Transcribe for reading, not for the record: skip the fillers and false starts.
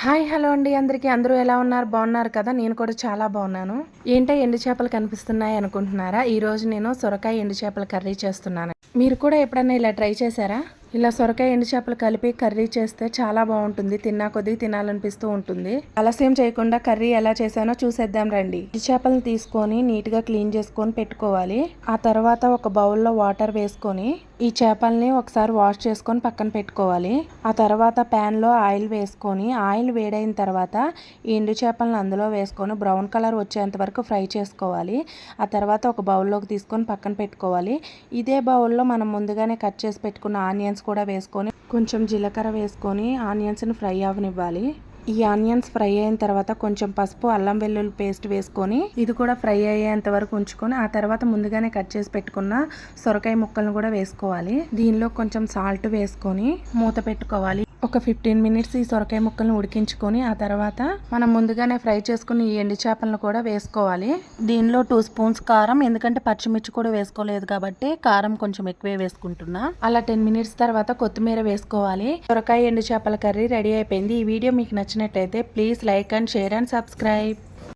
Hi hello అండి అందరికీ అందరూ ఎలా ఉన్నారు బాగున్నారు కదా నేను కూడా చాలా బాగున్నాను. ఏంటో ఎండు చేపలు కనిపిస్తున్నాయి అనుకుంటున్నారా? ఈరోజు నేను సొరకాయ ఎండు చేపల కర్రీ చేస్తున్నాను. మీరు కూడా ఎప్పుడన్నా ఇలా ట్రై చేశారా? ఇలా సొరకాయ ఎండు చేపలు కలిపి కర్రీ చేస్తే చాలా బాగుంటుంది. తిన్నా కొద్దీ తినాలనిపిస్తూ ఉంటుంది. ఆలస్యం చేయకుండా కర్రీ ఎలా చేశానో చూసేద్దాం రండి. ఎండు చేపలను తీసుకొని నీట్గా క్లీన్ చేసుకొని పెట్టుకోవాలి. ఆ తర్వాత ఒక బౌల్లో వాటర్ వేసుకొని ఈ చేపల్ని ఒకసారి వాష్ చేసుకొని పక్కన పెట్టుకోవాలి. ఆ తర్వాత ప్యాన్లో ఆయిల్ వేసుకొని ఆయిల్ వేడైన తర్వాత ఈ ఎండు చేపలను అందులో వేసుకొని బ్రౌన్ కలర్ వచ్చేంత వరకు ఫ్రై చేసుకోవాలి. ఆ తర్వాత ఒక బౌల్లోకి తీసుకొని పక్కన పెట్టుకోవాలి. ఇదే బౌల్లో మనం ముందుగానే కట్ చేసి పెట్టుకున్న ఆనియన్స్ కూడా వేసుకొని కొంచెం జీలకర్ర వేసుకొని ఆనియన్స్ని ఫ్రై అవనివ్వాలి. ఈ ఆనియన్స్ ఫ్రై అయిన తర్వాత కొంచెం పసుపు అల్లం వెల్లుల్లి పేస్ట్ వేసుకొని ఇది కూడా ఫ్రై అయ్యేంత వరకు ఉంచుకొని ఆ తర్వాత ముందుగానే కట్ చేసి పెట్టుకున్న సొరకాయ ముక్కలను కూడా వేసుకోవాలి. దీనిలో కొంచెం సాల్ట్ వేసుకొని మూత పెట్టుకోవాలి. ఒక 15 మినిట్స్ ఈ సొరకాయ ముక్కలను ఉడికించుకొని ఆ తర్వాత మనం ముందుగానే ఫ్రై చేసుకుని ఈ ఎండు చేపలను కూడా వేసుకోవాలి. దీనిలో 2 స్పూన్స్ కారం, ఎందుకంటే పచ్చిమిర్చి కూడా వేసుకోలేదు కాబట్టి కారం కొంచెం ఎక్కువే వేసుకుంటున్నా. అలా 10 మినిట్స్ తర్వాత కొత్తిమీర వేసుకోవాలి. సొరకాయ ఎండు చేపల కర్రీ రెడీ అయిపోయింది. ఈ వీడియో మీకు నచ్చినట్లయితే please like and share and subscribe.